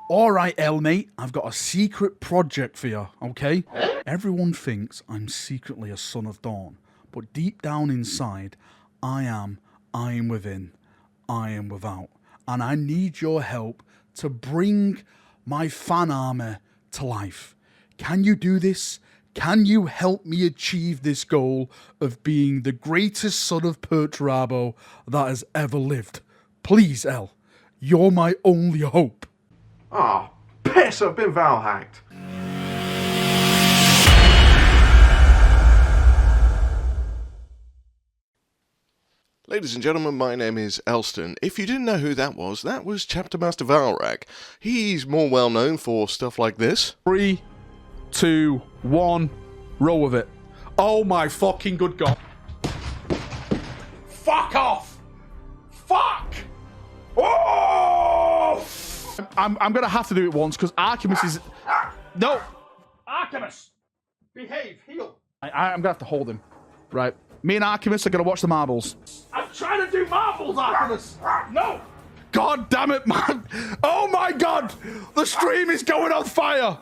Alright, El, mate, I've got a secret project for you, okay? Everyone thinks I'm secretly a son of Dawn, but deep down inside, I am within, I am without. And I need your help to bring my fan army to life. Can you do this? Can you help me achieve this goal of being the greatest son of Perturabo that has ever lived? Please, El, you're my only hope. Ah, piss, I've been Val hacked. Ladies and gentlemen, my name is Elston. If you didn't know who that was Chapter Master Valrak. He's more well known for stuff like this. 3, 2, 1, roll with it. Oh my fucking good god. Fuck off! Fuck! Oh! I'm gonna have to do it once because Archimus is... No! Archimus! Behave, heal! I'm gonna have to hold him. Right. Me and Archimus are gonna watch the marbles. I'm trying to do marbles, Archimus! No! God damn it, man! Oh my god! The stream is going on fire!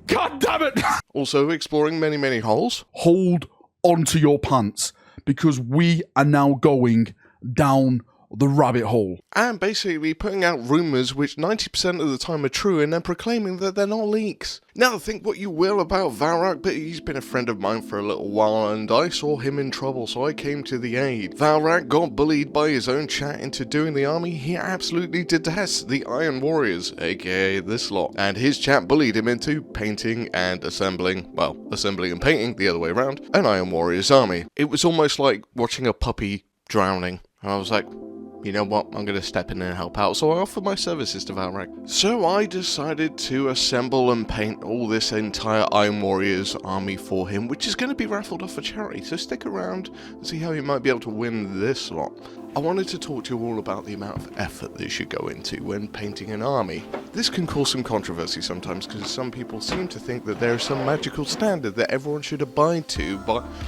God damn it! Also exploring many holes. Hold onto your pants because we are now going down the rabbit hole. And basically putting out rumours which 90% of the time are true and then proclaiming that they're not leaks. Now think what you will about Valrak, but he's been a friend of mine for a little while and I saw him in trouble, so I came to the aid. Valrak got bullied by his own chat into doing the army he absolutely detests, the Iron Warriors, aka this lot. And his chat bullied him into painting and assembling, well, assembling and painting the other way around, an Iron Warriors army. It was almost like watching a puppy drowning. And I was like, you know what, I'm going to step in and help out, so I offered my services to Valrak. So I decided to assemble and paint all this entire Iron Warriors army for him, which is going to be raffled off for charity, so stick around and see how you might be able to win this lot. I wanted to talk to you all about the amount of effort that you should go into when painting an army. This can cause some controversy sometimes because some people seem to think that there is some magical standard that everyone should abide to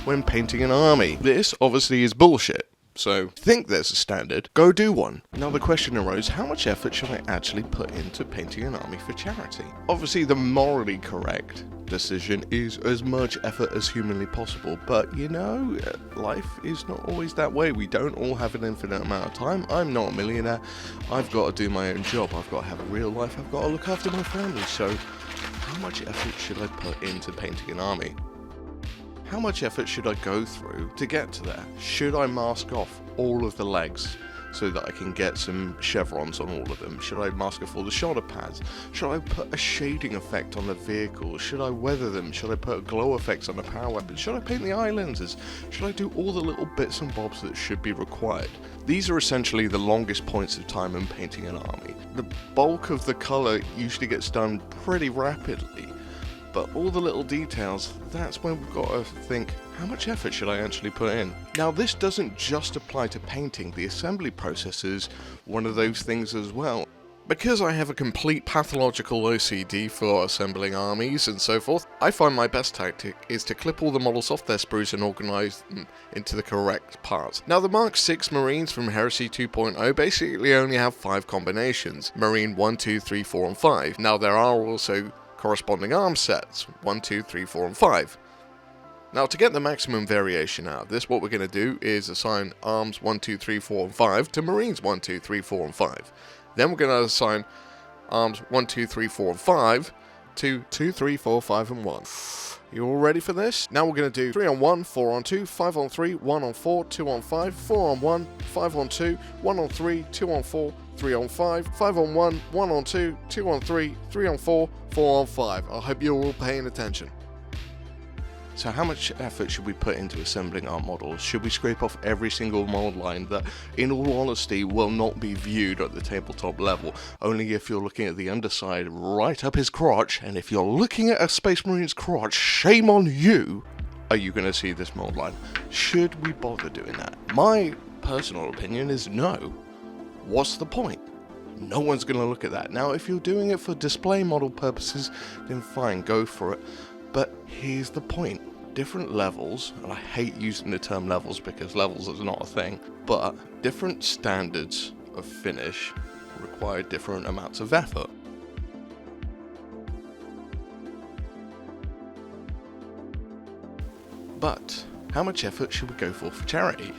when painting an army. This obviously is bullshit. So, think there's a standard, go do one. Now the question arose, how much effort should I actually put into painting an army for charity? Obviously the morally correct decision is as much effort as humanly possible, but you know, life is not always that way. We don't all have an infinite amount of time. I'm not a millionaire. I've got to do my own job. I've got to have a real life. I've got to look after my family. So, how much effort should I put into painting an army? How much effort should I go through to get to there? Should I mask off all of the legs so that I can get some chevrons on all of them? Should I mask off all the shoulder pads? Should I put a shading effect on the vehicles? Should I weather them? Should I put glow effects on the power weapon? Should I paint the eye lenses? Should I do all the little bits and bobs that should be required? These are essentially the longest points of time in painting an army. The bulk of the colour usually gets done pretty rapidly. But all the little details, that's when we've got to think, how much effort should I actually put in? Now this doesn't just apply to painting, the assembly process is one of those things as well. Because I have a complete pathological OCD for assembling armies and so forth, I find my best tactic is to clip all the models off their sprues and organise them into the correct parts. Now the Mark 6 Marines from Heresy 2.0 basically only have 5 combinations, Marine 1, 2, 3, 4 and 5. Now there are also corresponding arm sets, 1, 2, 3, 4 and 5. Now to get the maximum variation out of this, what we're going to do is assign arms 1, 2, 3, 4 and 5 to Marines 1, 2, 3, 4 and 5. Then we're going to assign arms 1, 2, 3, 4 and 5 to 2, 3, 4, 5 and 1. You all ready for this? Now we're going to do 3 on 1, 4 on 2, 5 on 3, 1 on 4, 2 on 5, 4 on 1, 5 on 2, 1 on 3, 2 on 4, 3 on 5, 5 on 1, 1 on 2, 2 on 3, 3 on 4, 4 on 5. I hope you're all paying attention. So how much effort should we put into assembling our models? Should we scrape off every single mold line that, in all honesty, will not be viewed at the tabletop level? Only if you're looking at the underside right up his crotch, and if you're looking at a Space Marine's crotch, shame on you, are you going to see this mold line? Should we bother doing that? My personal opinion is no. What's the point? No one's going to look at that. Now, if you're doing it for display model purposes, then fine, go for it. But here's the point. Different levels, and I hate using the term levels because levels is not a thing, but different standards of finish require different amounts of effort. But how much effort should we go for charity?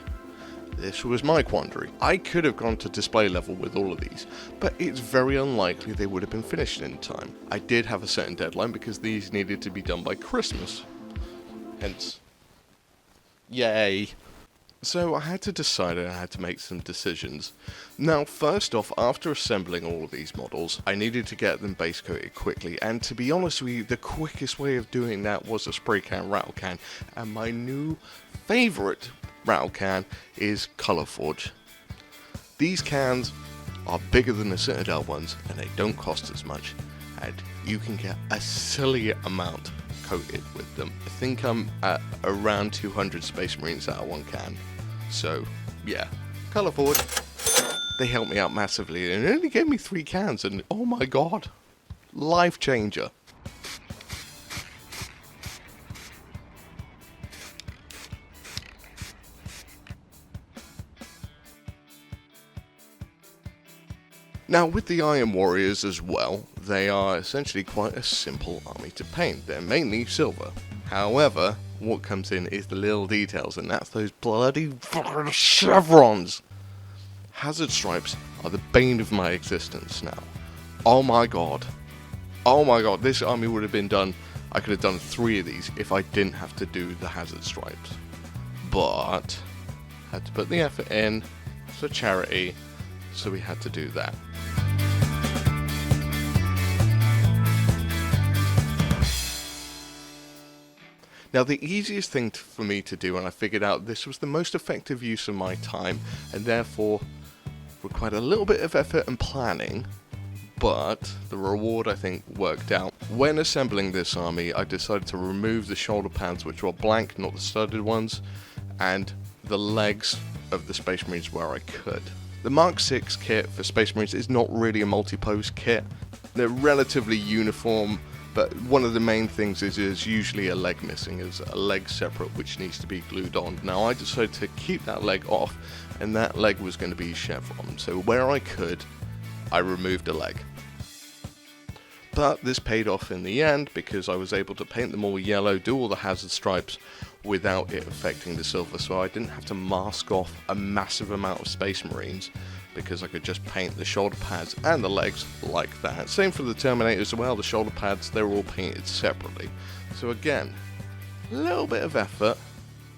This was my quandary. I could have gone to display level with all of these, but it's very unlikely they would have been finished in time. I did have a certain deadline because these needed to be done by Christmas. Hence, yay. So I had to decide and I had to make some decisions. Now, first off, after assembling all of these models, I needed to get them base coated quickly, and to be honest with you, the quickest way of doing that was a spray can rattle can, and my new favourite rattle can is COLOURFORGE. These cans are bigger than the Citadel ones, and they don't cost as much, and you can get a silly amount coated with them. I think I'm at around 200 Space Marines out of one can. So, yeah, COLOURFORGE, they helped me out massively, and it only gave me 3 cans, and oh my god, life changer. Now, with the Iron Warriors as well, they are essentially quite a simple army to paint. They're mainly silver. However, what comes in is the little details, and that's those bloody fucking chevrons. Hazard stripes are the bane of my existence now. Oh my god. Oh my god, this army would have been done. I could have done 3 of these if I didn't have to do the hazard stripes. But, had to put the effort in for charity, so we had to do that. Now, the easiest thing for me to do, and I figured out this was the most effective use of my time, and therefore required a little bit of effort and planning, but the reward, I think, worked out. When assembling this army, I decided to remove the shoulder pads, which were blank, not the studded ones, and the legs of the Space Marines where I could. The Mark 6 kit for Space Marines is not really a multi-pose kit. They're relatively uniform, but one of the main things is usually a leg missing, is a leg separate which needs to be glued on. Now I decided to keep that leg off, and that leg was going to be chevron, so where I could, I removed a leg. But this paid off in the end because I was able to paint them all yellow, do all the hazard stripes without it affecting the silver, so I didn't have to mask off a massive amount of Space Marines because I could just paint the shoulder pads and the legs like that. Same for the Terminator as well, the shoulder pads, they were all painted separately. So again, a little bit of effort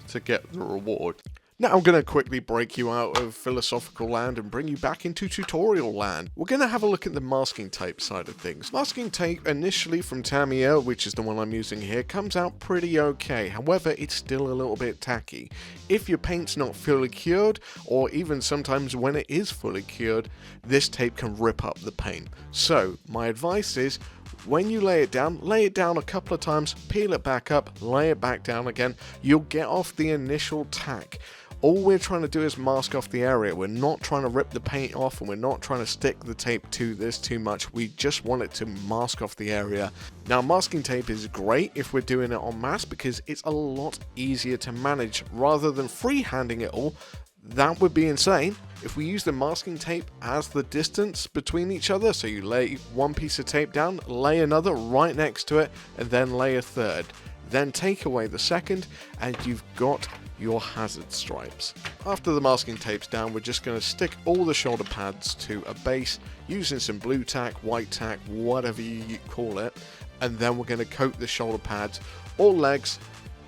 to get the reward. Now I'm going to quickly break you out of philosophical land and bring you back into tutorial land. We're going to have a look at the masking tape side of things. Masking tape initially from Tamiya, which is the one I'm using here, comes out pretty okay. However, it's still a little bit tacky. If your paint's not fully cured, or even sometimes when it is fully cured, this tape can rip up the paint. So my advice is, when you lay it down a couple of times, peel it back up, lay it back down again. You'll get off the initial tack. All we're trying to do is mask off the area. We're not trying to rip the paint off, and we're not trying to stick the tape to this too much. We just want it to mask off the area. Now, masking tape is great if we're doing it en masse because it's a lot easier to manage rather than freehanding it all. That would be insane. If we use the masking tape as the distance between each other, so you lay one piece of tape down, lay another right next to it, and then lay a third. Then take away the second, and you've got your hazard stripes. After the masking tape's down, we're just going to stick all the shoulder pads to a base using some blue tack, white tack, whatever you call it, and then we're going to coat the shoulder pads, all legs,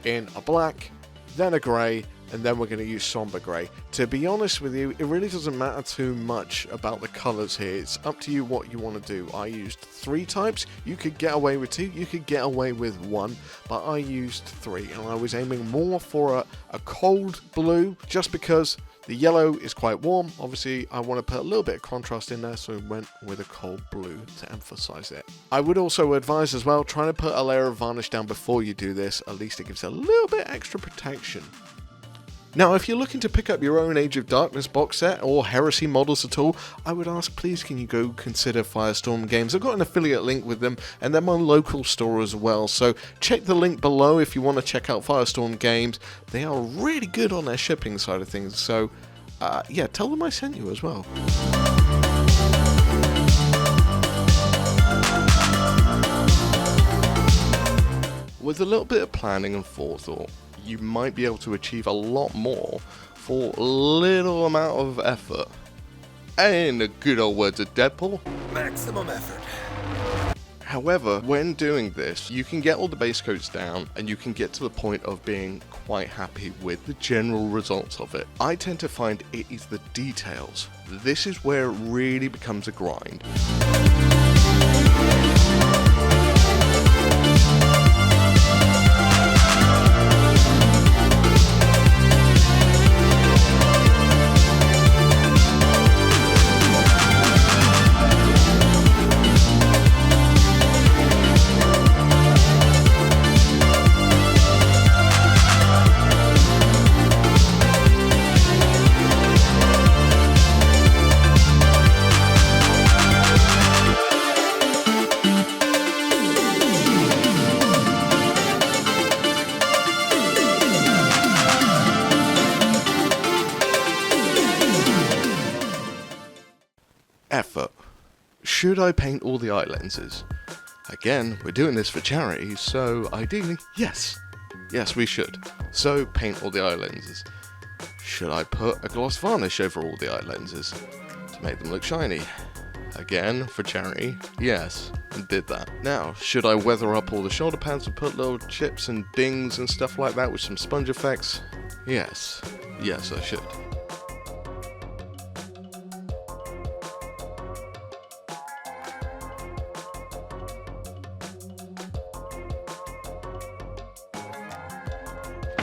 in a black, then a grey, and then we're going to use sombre grey. To be honest with you, it really doesn't matter too much about the colours here. It's up to you what you want to do. I used 3 types. You could get away with 2, you could get away with 1, but I used 3, and I was aiming more for a cold blue, just because the yellow is quite warm. Obviously, I want to put a little bit of contrast in there, so I went with a cold blue to emphasize it. I would also advise as well, trying to put a layer of varnish down before you do this. At least it gives a little bit extra protection. Now, if you're looking to pick up your own Age of Darkness box set or Heresy models at all, I would ask, please can you go consider Firestorm Games. I've got an affiliate link with them, and they're my local store as well, so check the link below if you want to check out Firestorm Games. They are really good on their shipping side of things, so yeah, tell them I sent you as well. With a little bit of planning and forethought, you might be able to achieve a lot more for little amount of effort. In the good old words of Deadpool, maximum effort. However, when doing this, you can get all the base coats down and you can get to the point of being quite happy with the general results of it. I tend to find it is the details. This is where it really becomes a grind. Effort. Should I paint all the eye lenses? Again, we're doing this for charity, so ideally, yes. Yes, we should. So, paint all the eye lenses. Should I put a gloss varnish over all the eye lenses to make them look shiny? Again, for charity, yes, and did that. Now, should I weather up all the shoulder pads and put little chips and dings and stuff like that with some sponge effects? Yes. Yes, I should.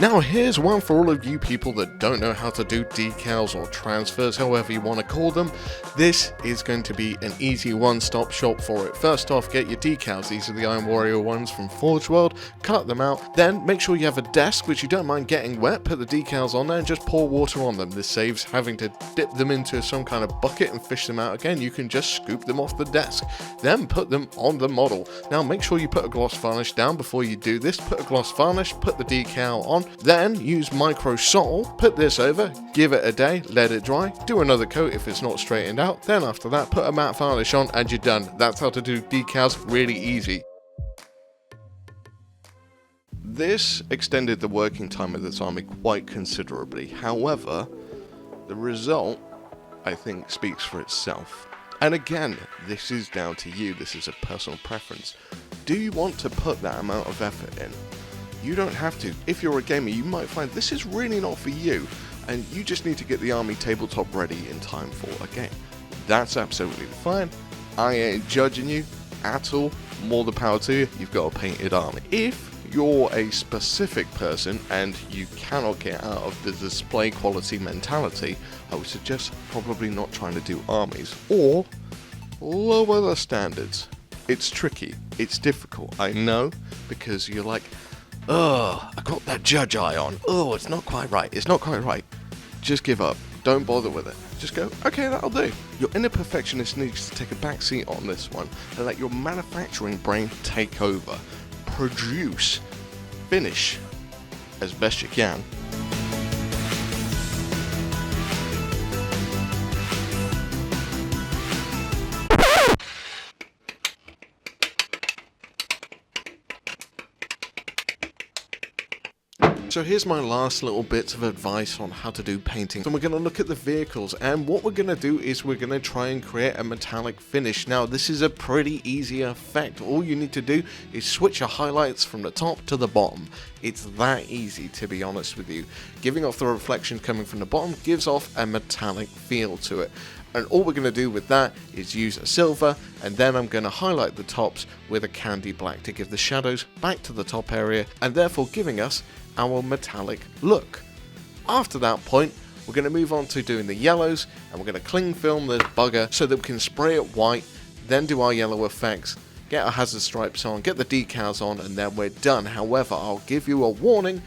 Now here's one for all of you people that don't know how to do decals or transfers, however you want to call them. This is going to be an easy one-stop shop for it. First off, get your decals. These are the Iron Warrior ones from Forge World. Cut them out. Then make sure you have a desk which you don't mind getting wet. Put the decals on there and just pour water on them. This saves having to dip them into some kind of bucket and fish them out again. You can just scoop them off the desk. Then put them on the model. Now make sure you put a gloss varnish down before you do this. Put a gloss varnish, put the decal on. Then use micro sol, put this over, give it a day, let it dry, do another coat if it's not straightened out, then after that put a matte varnish on and you're done. That's how to do decals really easy. This extended the working time of this army quite considerably. However, the result, I think, speaks for itself. And again, this is down to you, this is a personal preference. Do you want to put that amount of effort in? You don't have to. If you're a gamer, you might find this is really not for you, and you just need to get the army tabletop ready in time for a game. That's absolutely fine. I ain't judging you at all. More the power to you. You've got a painted army. If you're a specific person and you cannot get out of the display quality mentality, I would suggest probably not trying to do armies, or lower the standards. It's tricky. It's difficult. I know, because you're like, oh, I got that judge eye on. Oh, it's not quite right. It's not quite right. Just give up. Don't bother with it. Just go, okay, that'll do. Your inner perfectionist needs to take a back seat on this one and let your manufacturing brain take over. Produce. Finish. As best you can. So here's my last little bits of advice on how to do painting. So we're going to look at the vehicles, and what we're going to do is we're going to try and create a metallic finish. Now this is a pretty easy effect. All you need to do is switch your highlights from the top to the bottom. It's that easy, to be honest with you. Giving off the reflection coming from the bottom gives off a metallic feel to it. And all we're going to do with that is use a silver, and then I'm going to highlight the tops with a candy black to give the shadows back to the top area, and therefore giving us our metallic look. After that point, we're going to move on to doing the yellows, and we're going to cling film the bugger so that we can spray it white, then do our yellow effects, get our hazard stripes on, get the decals on, and then we're done. However, I'll give you a warning,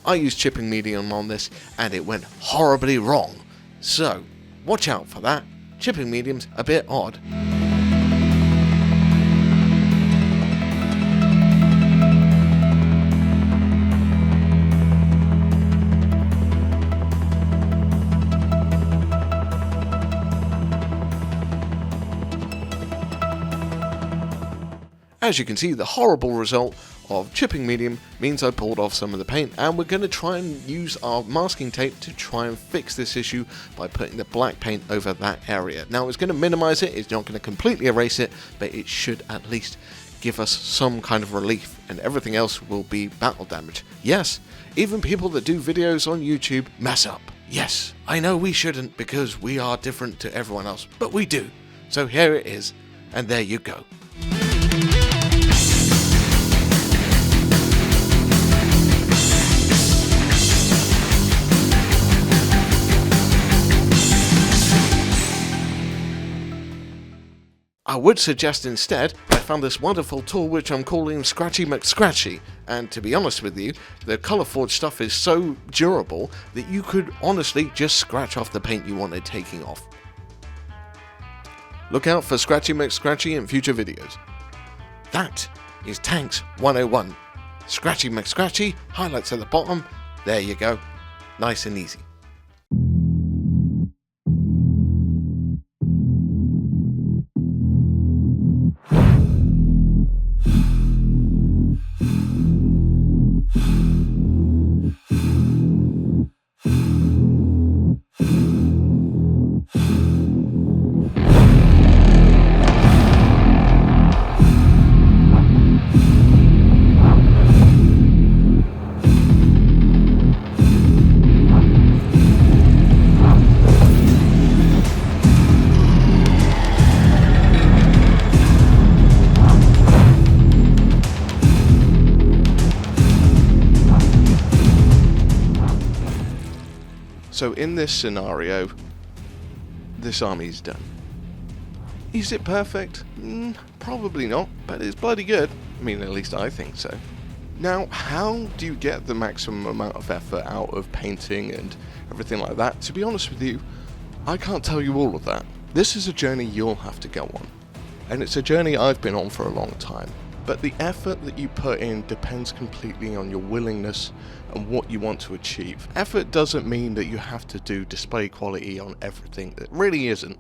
I used chipping medium on this, and it went horribly wrong. So, watch out for that. Chipping medium's a bit odd. As you can see, the horrible result of chipping medium means I pulled off some of the paint, and we're going to try and use our masking tape to try and fix this issue by putting the black paint over that area. Now it's going to minimize it, it's not going to completely erase it, but it should at least give us some kind of relief, and everything else will be battle damage. Yes, even people that do videos on YouTube mess up. Yes, I know we shouldn't because we are different to everyone else, but we do. So here it is, and there you go. I would suggest instead, I found this wonderful tool which I'm calling Scratchy McScratchy, and to be honest with you, the COLOURFORGE stuff is so durable that you could honestly just scratch off the paint you wanted taking off. Look out for Scratchy McScratchy in future videos. That is Tanks 101. Scratchy McScratchy, highlights at the bottom, there you go, nice and easy. So in this scenario, this army's done. Is it perfect? Probably not, but it's bloody good. I mean, at least I think so. Now, how do you get the maximum amount of effort out of painting and everything like that? To be honest with you, I can't tell you all of that. This is a journey you'll have to go on. And it's a journey I've been on for a long time. But the effort that you put in depends completely on your willingness and what you want to achieve. Effort doesn't mean that you have to do display quality on everything. It really isn't.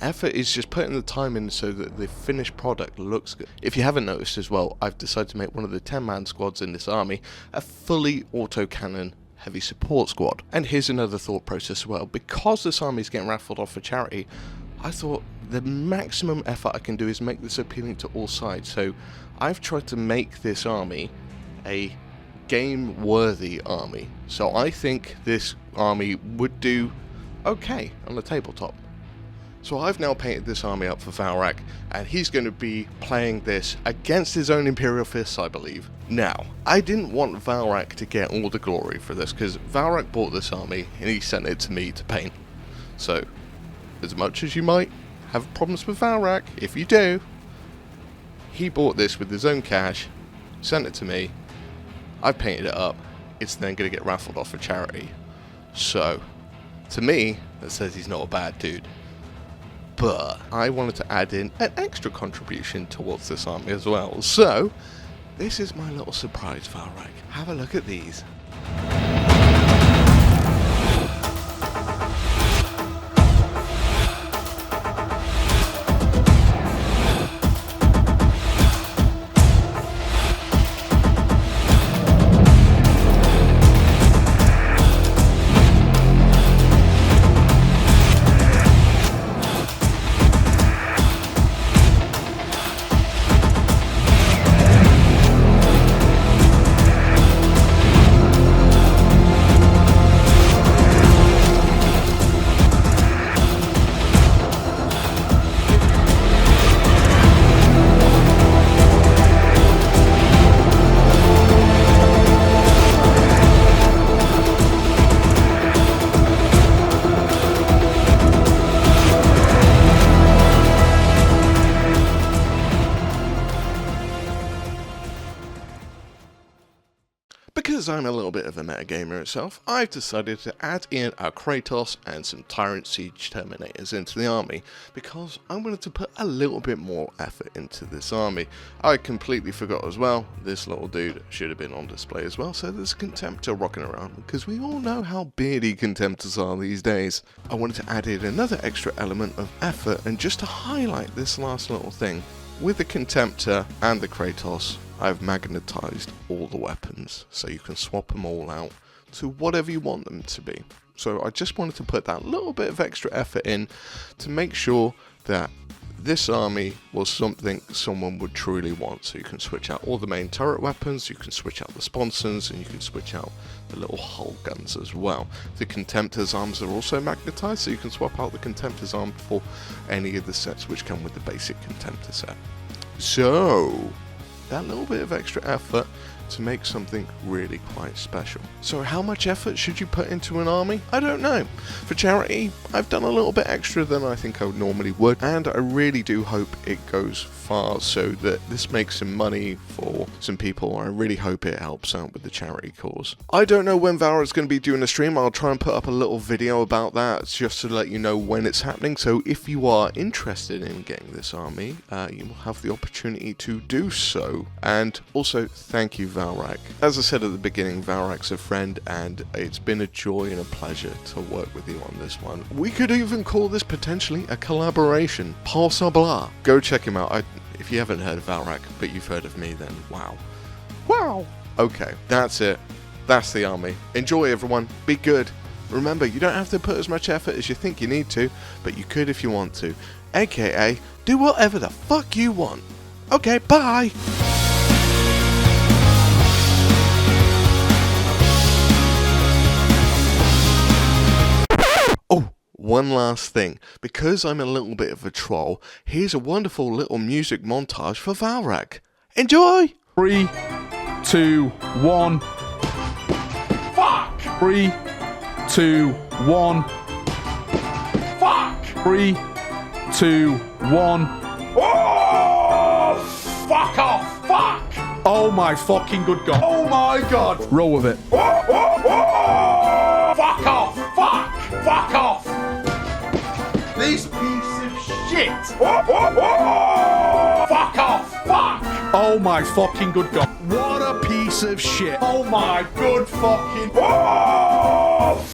Effort is just putting the time in so that the finished product looks good. If you haven't noticed as well, I've decided to make one of the 10-man squads in this army a fully autocannon heavy support squad. And here's another thought process as well. Because this army is getting raffled off for charity, I thought the maximum effort I can do is make this appealing to all sides. So I've tried to make this army a game-worthy army. So I think this army would do okay on the tabletop. So I've now painted this army up for Valrak, and he's going to be playing this against his own Imperial Fists, I believe. Now, I didn't want Valrak to get all the glory for this, because Valrak bought this army, and he sent it to me to paint. So, as much as you might have problems with Valrak, if you do, he bought this with his own cash, sent it to me, I painted it up, it's then going to get raffled off for charity. So, to me, that says he's not a bad dude. But I wanted to add in an extra contribution towards this army as well. So, this is my little surprise, Valrak. Have a look at these. Because I'm a little bit of a metagamer itself, I've decided to add in a Kratos and some Tyrant Siege Terminators into the army, because I wanted to put a little bit more effort into this army. I completely forgot as well, this little dude should have been on display as well, so there's a Contemptor rocking around, because we all know how beardy Contemptors are these days. I wanted to add in another extra element of effort, and just to highlight this last little thing, with the Contemptor and the Kratos, I've magnetized all the weapons, so you can swap them all out to whatever you want them to be. So I just wanted to put that little bit of extra effort in to make sure that this army was something someone would truly want. So you can switch out all the main turret weapons, you can switch out the sponsons, and you can switch out the little hull guns as well. The Contemptor's arms are also magnetized, so you can swap out the Contemptor's arm for any of the sets which come with the basic Contemptor set. So that little bit of extra effort to make something really quite special. So how much effort should you put into an army? I don't know. For charity, I've done a little bit extra than I think I normally would, and I really do hope it goes far so that this makes some money for some people. I really hope it helps out with the charity cause. I don't know when Valorant's going to be doing a stream. I'll try and put up a little video about that just to let you know when it's happening. So if you are interested in getting this army, you will have the opportunity to do so. And also, thank you, Valrak. As I said at the beginning, Valrak's a friend, and it's been a joy and a pleasure to work with you on this one. We could even call this potentially a collaboration. Possibly. Go check him out. If you haven't heard of Valrak, but you've heard of me, then wow. Wow! Okay, that's it. That's the army. Enjoy, everyone. Be good. Remember, you don't have to put as much effort as you think you need to, but you could if you want to. AKA, do whatever the fuck you want. Okay, bye! Oh, one last thing. Because I'm a little bit of a troll, here's a wonderful little music montage for Valrak. Enjoy! 3, 2, 1. Fuck! 3, 2, 1. Fuck! 3, 2, 1. Oh! Fuck off! Fuck! Oh my fucking good god. Oh my god! Roll with it. Oh, oh, oh! Fuck off! Fuck! Fuck off! This piece of shit! Oh, oh, oh! Fuck off! Fuck! Oh my fucking good god. What a piece of shit. Oh my good fucking... Oh!